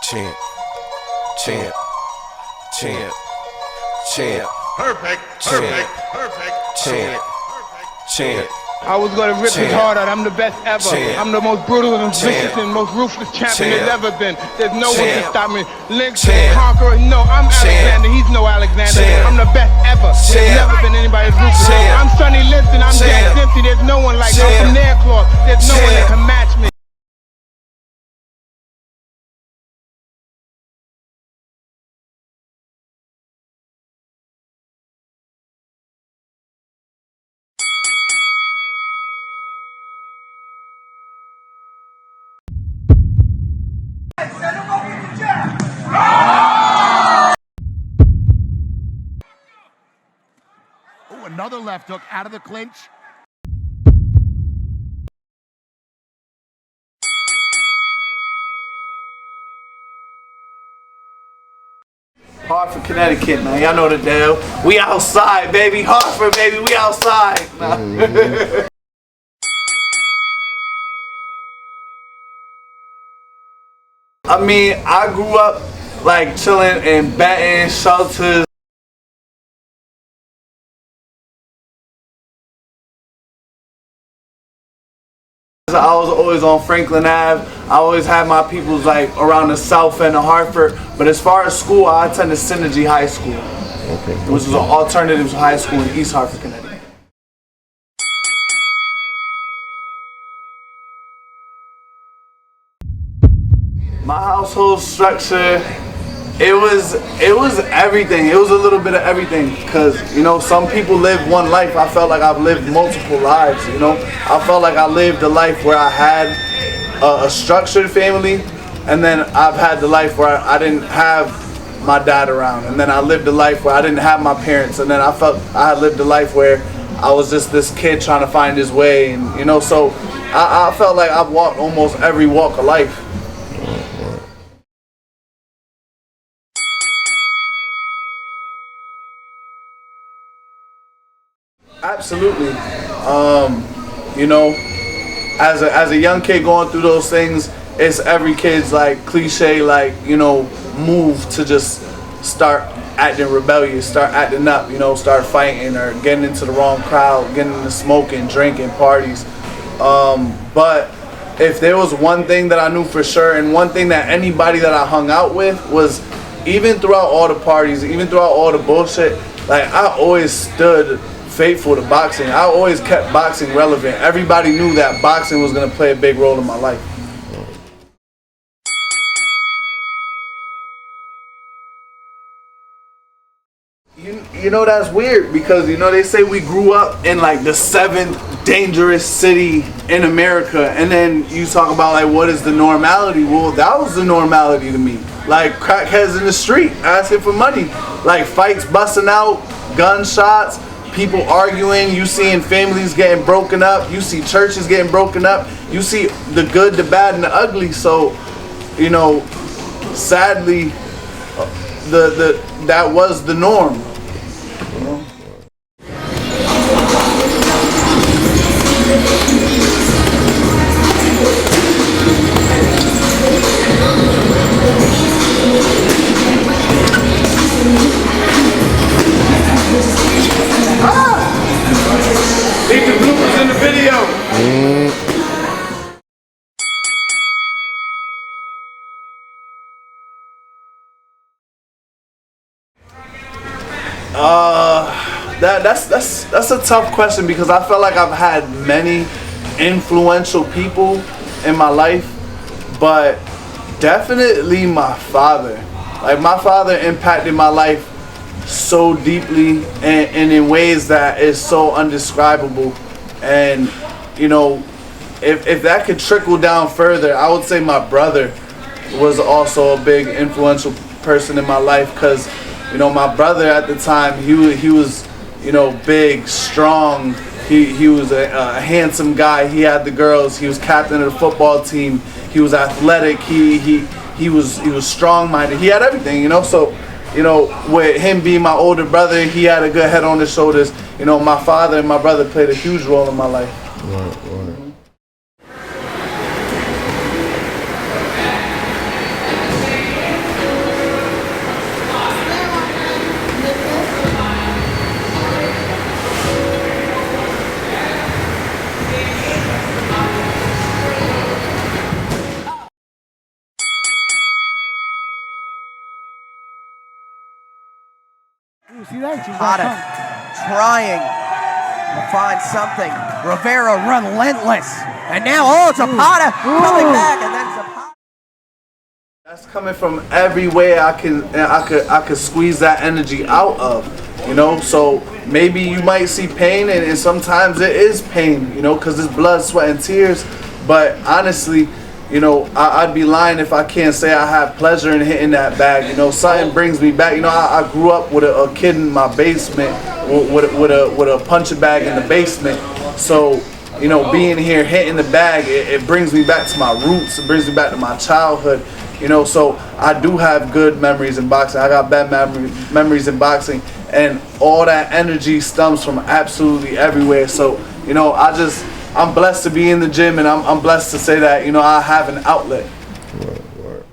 Champ, champ, champ, champ. Perfect, perfect, perfect, champ, champ. I was gonna rip his heart out. I'm the best ever. I'm the most brutal and vicious and most ruthless champion there's ever been. There's no one to stop me. Lynx, conqueror, no, I'm Alexander. He's no Alexander. I'm the best ever. There's never been anybody as ruthless. I'm Sonny Liston. I'm Jack Dempsey. There's no one like me. I'm from Nairclaw. There's no one that can match me. Oh, another left hook out of the clinch. Hartford, Connecticut, man. Y'all know the deal. We outside, baby. Hartford, baby. We outside. I mean, I grew up like chilling in betting shelters. I was always on Franklin Ave. I always had my peoples like around the south end of Hartford. But as far as school, I attended Synergy High School, which was an alternative high school in East Hartford, Connecticut. My household structure, it was everything. It was a little bit of everything, because you know, some people live one life. I felt like I've lived multiple lives. You know, I felt like I lived a life where I had a structured family, and then I've had the life where I didn't have my dad around, and then I lived a life where I didn't have my parents, and then I felt I had lived a life where I was just this kid trying to find his way, and you know, so I felt like I've walked almost every walk of life. Absolutely. You know, as a young kid going through those things, it's every kid's like cliche, like, you know, move to just start acting rebellious, start acting up, you know, start fighting or getting into the wrong crowd, getting into smoking, drinking, parties. But if there was one thing that I knew for sure, and one thing that anybody that I hung out with was, even throughout all the parties, even throughout all the bullshit, like I always stood faithful to boxing. I always kept boxing relevant. Everybody knew that boxing was going to play a big role in my life. You know, that's weird, because you know, they say we grew up in like the 7th dangerous city in America, and then you talk about like what is the normality. Well, that was the normality to me. Like crackheads in the street asking for money, like fights busting out, gunshots, people arguing, you seeing families getting broken up, you see churches getting broken up, you see the good, the bad, and the ugly. So, you know, sadly, that was the norm. You know? Leave the bloopers in the video. That's a tough question, because I felt like I've had many influential people in my life, but definitely my father. Like my father impacted my life so deeply and in ways that is so undescribable. And you know, if that could trickle down further, I would say my brother was also a big influential person in my life, because you know, my brother at the time, he was, you know, big, strong, he was a handsome guy, he had the girls, he was captain of the football team, he was athletic, he was strong-minded, he had everything, you know. So you know, with him being my older brother, he had a good head on his shoulders. You know, my father and my brother played a huge role in my life. Right. Ooh, see that? She's Chattin trying to find something. Rivera relentless. And now, Zapata coming back, and then Zapata. That's coming from every way I could squeeze that energy out of, you know. So maybe you might see pain, and sometimes it is pain, you know, because it's blood, sweat, and tears. But honestly, you know, I'd be lying if I can't say I have pleasure in hitting that bag. You know, something brings me back. You know, I grew up with a kid in my basement with a punching bag in the basement. So, you know, being here, hitting the bag, it brings me back to my roots. It brings me back to my childhood. You know, so I do have good memories in boxing. I got bad memories in boxing, and all that energy stems from absolutely everywhere. So, you know, I'm blessed to be in the gym, and I'm blessed to say that, you know, I have an outlet. Word.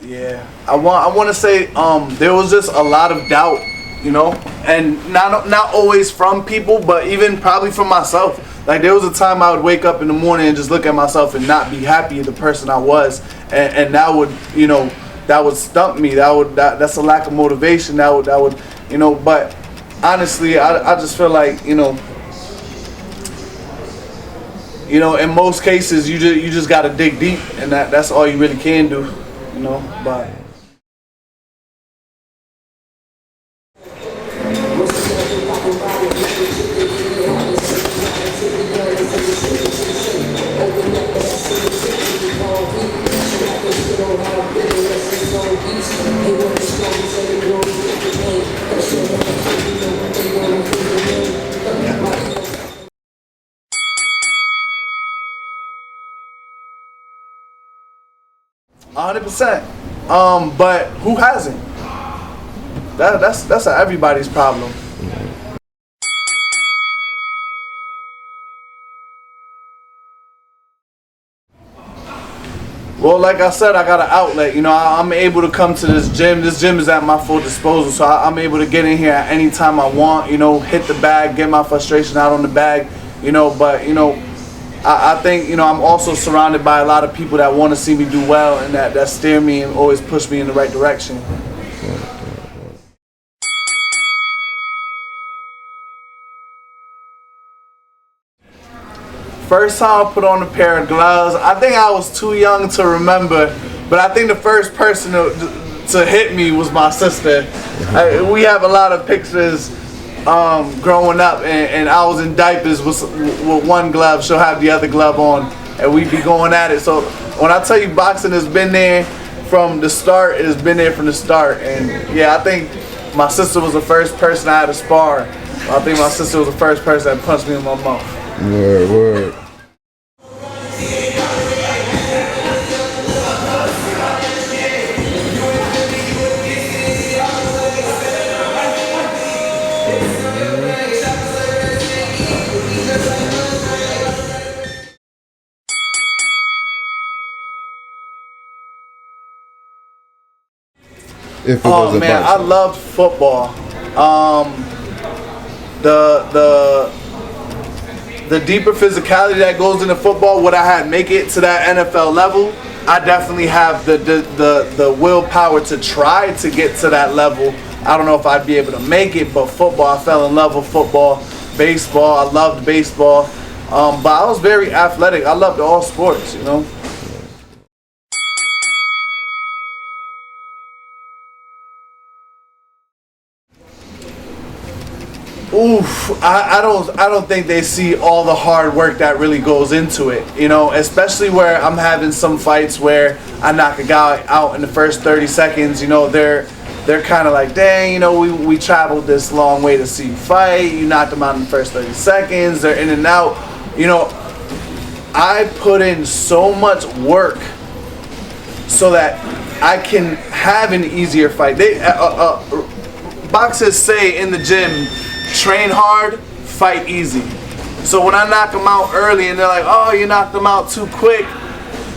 Yeah, I want to say there was just a lot of doubt, you know, and not always from people, but even probably from myself. Like, there was a time I would wake up in the morning and just look at myself and not be happy with the person I was, and that would, you know, that would stump me. That's a lack of motivation. That would, you know. But honestly, I just feel like, you know, in most cases you just gotta dig deep, and that's all you really can do, you know. But 100%. But who hasn't? That's everybody's problem. Well, like I said, I got an outlet. You know, I'm able to come to this gym. This gym is at my full disposal, so I'm able to get in here at any time I want. You know, hit the bag, get my frustration out on the bag. You know, but you know, I think, you know, I'm also surrounded by a lot of people that want to see me do well, and that steer me and always push me in the right direction. First time I put on a pair of gloves, I think I was too young to remember, but I think the first person to hit me was my sister. We have a lot of pictures growing up, and I was in diapers with one glove. She'll have the other glove on, and we'd be going at it. So when I tell you boxing has been there from the start, it has been there from the start. And yeah, I think my sister was the first person I had to spar. I think my sister was the first person that punched me in my mouth. Word. Oh man, I loved football. The deeper physicality that goes into football, would I have make it to that NFL level? I definitely have the willpower to try to get to that level. I don't know if I'd be able to make it, but football, I fell in love with football. Baseball, I loved baseball. But I was very athletic. I loved all sports, you know. Oof, I don't think they see all the hard work that really goes into it, you know, especially where I'm having some fights where I knock a guy out in the first 30 seconds, you know, they're kind of like, dang, you know, we traveled this long way to see you fight, you knocked them out in the first 30 seconds, they're in and out, you know. I put in so much work so that I can have an easier fight. Boxers say in the gym, train hard, fight easy. So when I knock them out early and they're like, oh, you knocked them out too quick.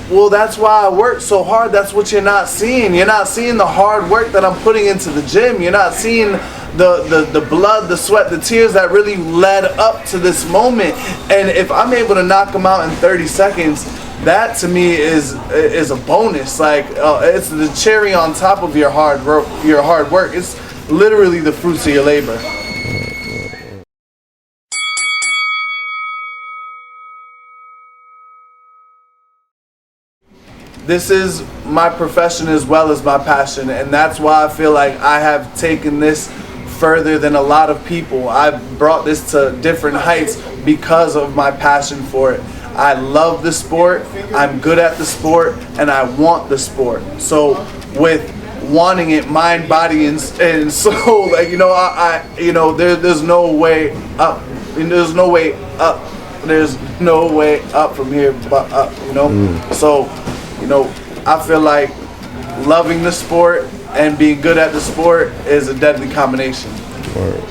Well, that's why I worked so hard. That's what you're not seeing. You're not seeing the hard work that I'm putting into the gym. You're not seeing the blood, the sweat, the tears that really led up to this moment. And if I'm able to knock them out in 30 seconds, that to me is a bonus. Like it's the cherry on top of your hard work. It's literally the fruits of your labor. This is my profession as well as my passion, and that's why I feel like I have taken this further than a lot of people. I've brought this to different heights because of my passion for it. I love the sport, I'm good at the sport, and I want the sport. So with wanting it, mind, body, and soul, like, you know, there's no way up. There's no way up. There's no way up from here but up, you know? So, you know, I feel like loving the sport and being good at the sport is a deadly combination. Word.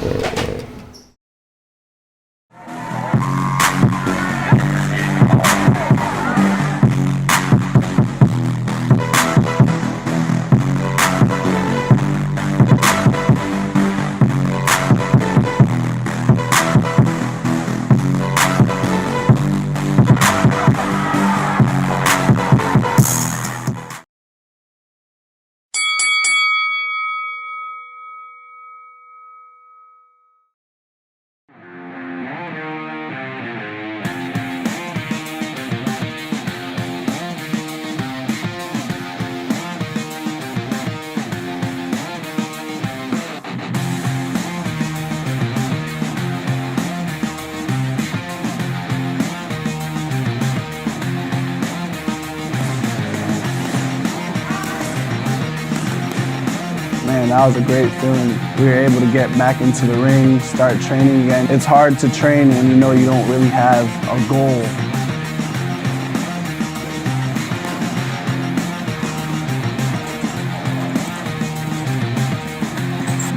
Man, that was a great feeling. We were able to get back into the ring, start training again. It's hard to train when you know you don't really have a goal.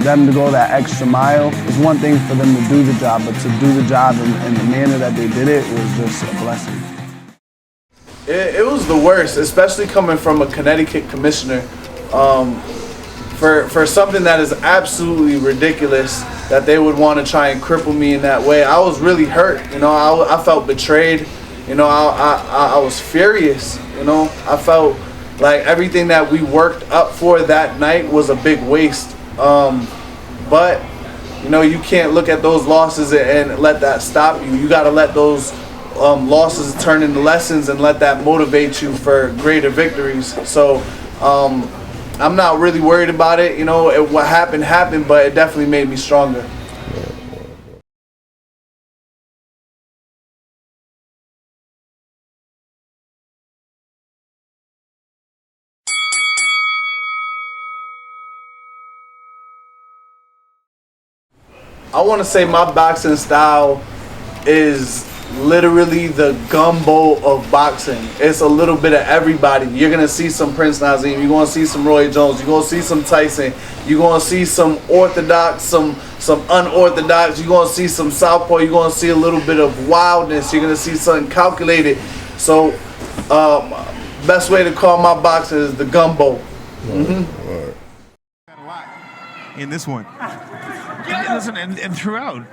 Them to go that extra mile, it's one thing for them to do the job, but to do the job in the manner that they did it was just a blessing. It was the worst, especially coming from a Connecticut commissioner. For something that is absolutely ridiculous, that they would want to try and cripple me in that way. I was really hurt, you know. I felt betrayed, you know. I was furious, you know. I felt like everything that we worked up for that night was a big waste. But you know, you can't look at those losses and let that stop you. You got to let those losses turn into lessons and let that motivate you for greater victories. So I'm not really worried about it. You know, what happened, but it definitely made me stronger. I want to say my boxing style is literally the gumbo of boxing. It's a little bit of everybody. You're gonna see some Prince Nazim, you're gonna see some Roy Jones, you're gonna see some Tyson, you're gonna see some orthodox, some unorthodox, you're gonna see some southpaw, you're gonna see a little bit of wildness, you're gonna see something calculated. So best way to call my boxing is the gumbo. In this one. And listen, and throughout,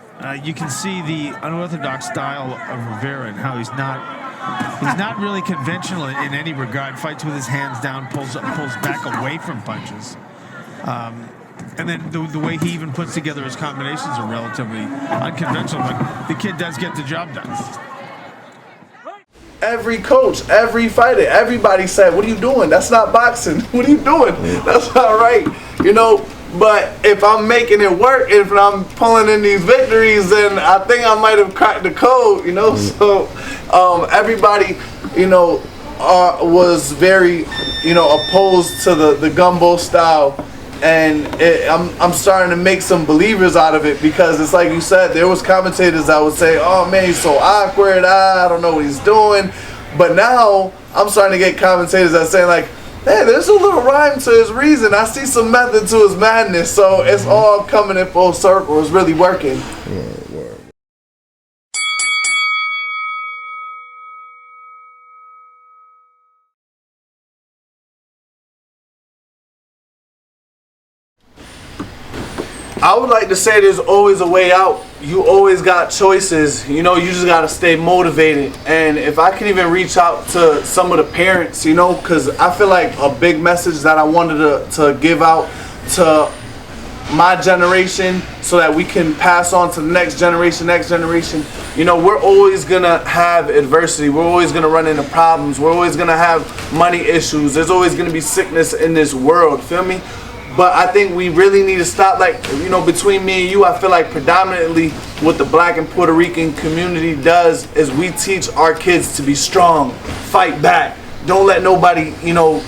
you can see the unorthodox style of Rivera and how he's not really conventional in any regard. Fights with his hands down, pulls back away from punches. And then the way he even puts together his combinations are relatively unconventional, but the kid does get the job done. Every coach, every fighter, everybody said, "What are you doing? That's not boxing. What are you doing? That's not right." You know. But if I'm making it work, if I'm pulling in these victories, then I think I might have cracked the code, you know. So everybody, you know, was very, you know, opposed to the gumbo style, and I'm starting to make some believers out of it, because it's like you said, there was commentators that would say, "Oh man, he's so awkward. I don't know what he's doing," but now I'm starting to get commentators that say like, "Hey, there's a little rhyme to his reason. I see some method to his madness." So it's all coming in full circle. It's really working. I would like to say there's always a way out. you always got choices. You know, you just gotta stay motivated. And if I can even reach out to some of the parents, you know, because I feel like a big message that I wanted to give out to my generation so that we can pass on to the next generation. You know, we're always gonna have adversity. We're always gonna run into problems. We're always gonna have money issues. There's always gonna be sickness in this world, feel me? But I think we really need to stop, like, you know, between me and you, I feel like predominantly what the Black and Puerto Rican community does is we teach our kids to be strong, fight back, don't let nobody, you know,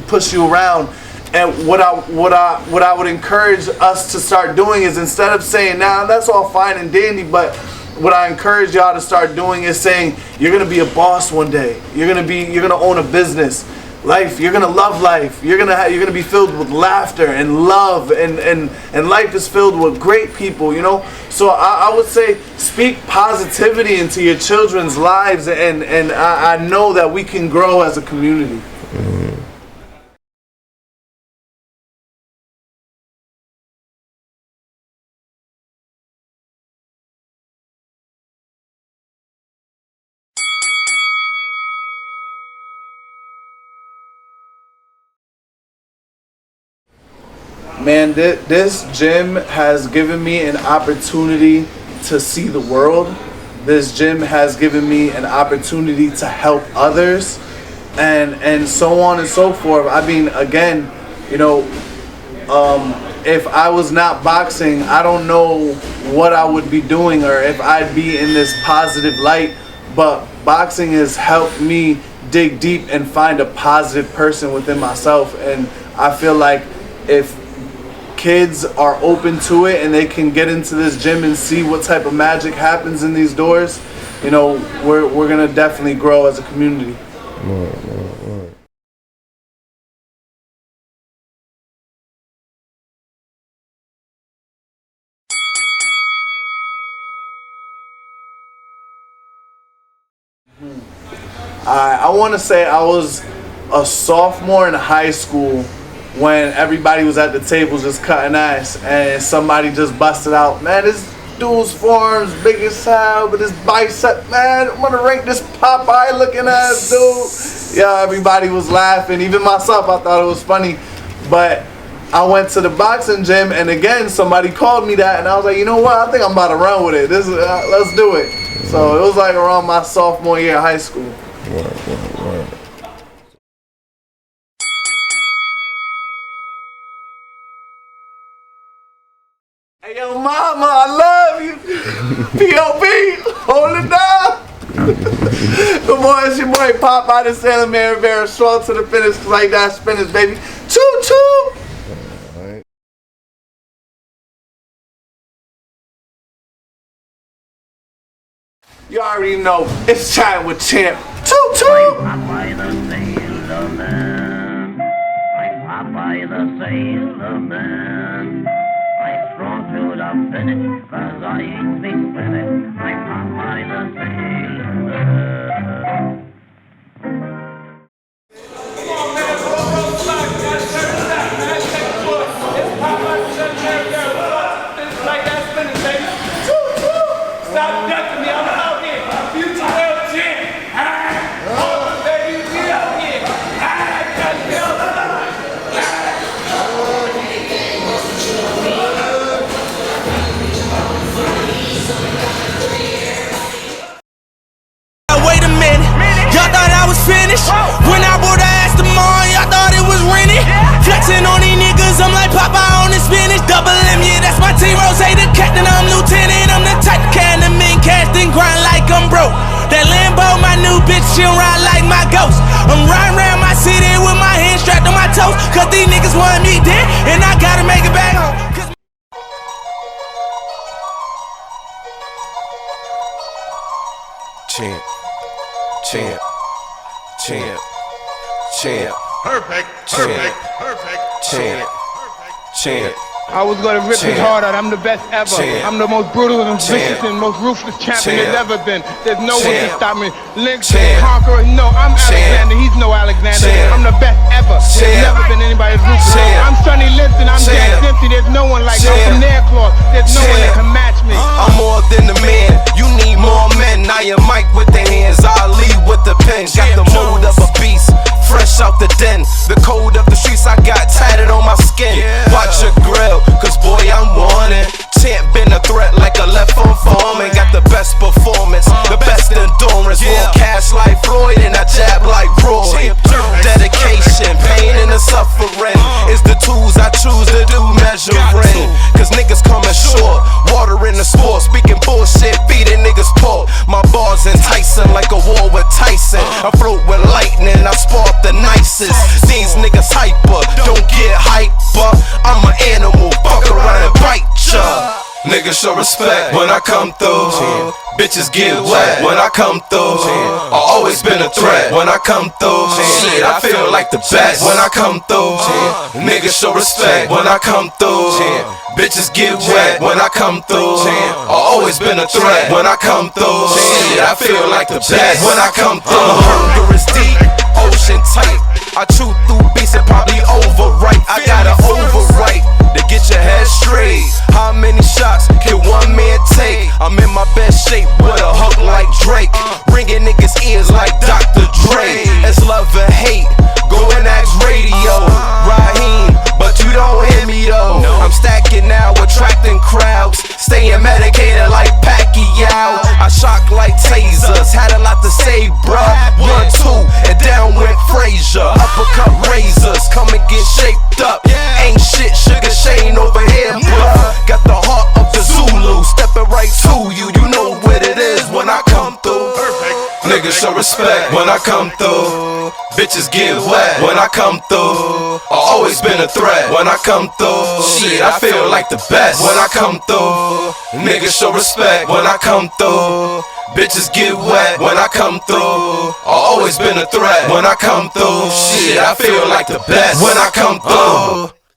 push you around. And what I would encourage us to start doing is, instead of saying, nah, that's all fine and dandy, but what I encourage y'all to start doing is saying, you're gonna be a boss one day. You're gonna own a business. Life, you're gonna love life. You're gonna be filled with laughter and love, and life is filled with great people, you know. So I would say, speak positivity into your children's lives, and I know that we can grow as a community. Man, this gym has given me an opportunity to see the world. This gym has given me an opportunity to help others, and so on and so forth. I mean, again, you know, if I was not boxing, I don't know what I would be doing or if I'd be in this positive light, but boxing has helped me dig deep and find a positive person within myself. And I feel like if kids are open to it and they can get into this gym and see what type of magic happens in these doors, you know, we're gonna definitely grow as a community. I want to say I was a sophomore in high school when everybody was at the tables just cutting ass, and somebody just busted out, man, this dude's forearms big as hell, but his bicep, man, I'm gonna rank this Popeye looking ass dude. Yeah, everybody was laughing, even myself, I thought it was funny. But I went to the boxing gym, and again, somebody called me that, and I was like, you know what, I think I'm about to run with it. This is, let's do it. So it was like around my sophomore year of high school. Hey, yo, mama, I love you. P.O.P. Hold it down. Good morning, it's your boy Popeye The Sailor Man, Rivera, strong to the finish, like that Spinach, baby. Choo choo. You already know, it's Chattin with Champ. Choo choo. Popeye the Sailor Man. I'm Popeye the Sailor Man. I strong to the finish, 'cause I eat me spinach. I'm Popeye the Sailor Man. Stop ducking me, I'm out here. Future world champ. Oh, baby, we out here. Wait a minute, y'all thought I was finished? When I bought the ass tomorrow, y'all thought it was rented? Flexing on these niggas, I'm like Popeye on the Spinach. Double M, yeah, that's my team. Rose, the captain, I'm lieutenant. I'm the type of can the men cast and grind like I'm broke. That Lambo, my new bitch, she'll ride like my ghost. I'm riding around my city with my hands strapped on my toes. 'Cause these niggas want me dead, and I gotta make it back home. Champ, champ, champ, champ. Perfect. Champ. Perfect. Perfect. Champ. Perfect. Champ. I was gonna rip his heart out. I'm the best ever. I'm the most brutal and vicious and most ruthless champion there's ever been. There's no one to stop me. Lynx, conqueror, no, I'm Alexander. He's no Alexander. I'm the best ever. There's never been anybody as ruthless. I'm Sonny Liston. I'm Jack Dempsey. There's no one like me. I'm from Nairclaw. There's no one that can match me. I'm more than a man. You need more men. I am Mike with the hands. I lead with the pen. Got the mold of a beast. Fresh out the den. The code of the streets I got tatted on my skin. Watch your grill, cause boy I'm wanted. Champ been a threat like a left on foreman. Got the best performance, the best endurance. More cash like Floyd and I jab like Roy. Dedication, pain and the suffering is the tools I choose to do measuring. Cause niggas coming short, water in the sport. Speaking bullshit, feeding niggas pork. My bars enticing like a war with Tyson. I float with lightning, I spark the nicest. These niggas hyper, don't get hyper. I'm an animal, fuck around and bite ya. Niggas show respect when I come through. Bitches get wet when I come through. I always been a threat when I come through. Shit, I feel like the best when I come through. Niggas show respect when I come through. Bitches get wet when I come through. I always been a threat when I come through. Shit, I feel like the best when I come through. Hunger is deep, ocean tight. I chew through beats and probably overwrite. I gotta overwrite to get your head straight. How many shots can one man take? I'm in my best shape with a hook like Drake. Ringing niggas' ears like Dr. Dre. It's love and hate, go and ask radio. Raheem, but you don't hear me though. I'm stacking now, attracting crowds. Staying medicated like Pacquiao. I shock like tasers, had a lot to say, bruh. 1, 2, and down went Frazier. Uppercut razors, come and get shaped up. Ain't shit, Sugar Shane over here, bruh. Got the heart of the Zulu, stepping right to you. You know what it is when I come through. Niggas show respect when I come through. Bitches get wet when I come through. I always been a threat when I come through. Shit, I feel like the best when I come through. Niggas show respect when I come through. Bitches get wet when I come through. I always been a threat when I come through. Shit, I feel like the best when I come through.